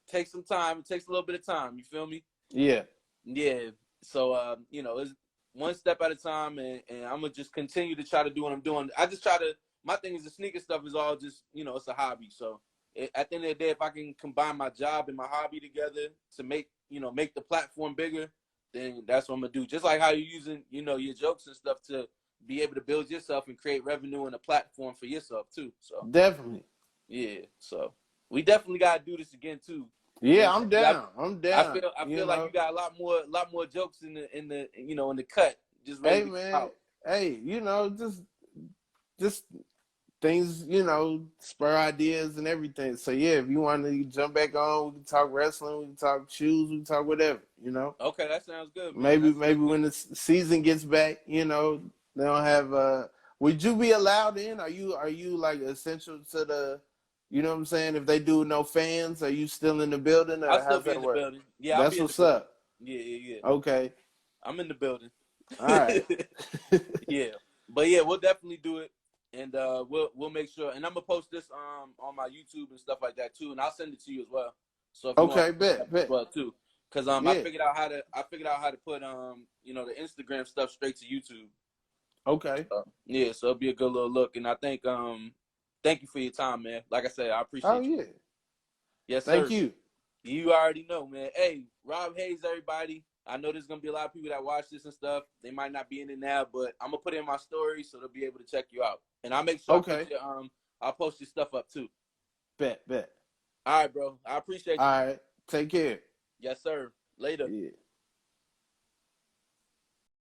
take some time. It takes a little bit of time. You feel me? Yeah. Yeah. So, it's one step at a time, and I'm gonna just continue to try to do what I'm doing. I just try to. My thing is the sneaker stuff is all just, it's a hobby. So, at the end of the day, if I can combine my job and my hobby together to make the platform bigger, then that's what I'm gonna do. Just like how you're using, your jokes and stuff to be able to build yourself and create revenue and a platform for yourself too. So definitely, yeah. So we definitely gotta do this again too. Yeah, I'm down. I'm down. I feel like you got a lot more jokes in the cut. Just ready to man. out. Hey, just things, spur ideas and everything. So yeah, if you want to jump back on, we can talk wrestling, we can talk shoes, we can talk whatever. Okay, that sounds good. Man. Maybe when the season gets back, they don't have. Would you be allowed in? Are you like essential to the? You know what I'm saying? If they do no fans, are you still in the building? Or I'll still how's be that in the work? building. Yeah, that's what's up. Yeah. Okay. I'm in the building. All right. Yeah, but yeah, we'll definitely do it, and we'll make sure. And I'm gonna post this on my YouTube and stuff like that too, and I'll send it to you as well. So if you want bet. As well too, because I figured out how to put the Instagram stuff straight to YouTube. Okay. Yeah, so it'll be a good little look, and I think thank you for your time, man. Like I said, I appreciate you. Oh, yeah. Yes, sir. Thank you. You already know, man. Hey, Rob Hayes, everybody. I know there's going to be a lot of people that watch this and stuff. They might not be in it now, but I'm going to put it in my story so they'll be able to check you out. And I'll make sure I'll post your stuff up, too. Bet. All right, bro. I appreciate you. All right. Take care. Yes, sir. Later. Yeah.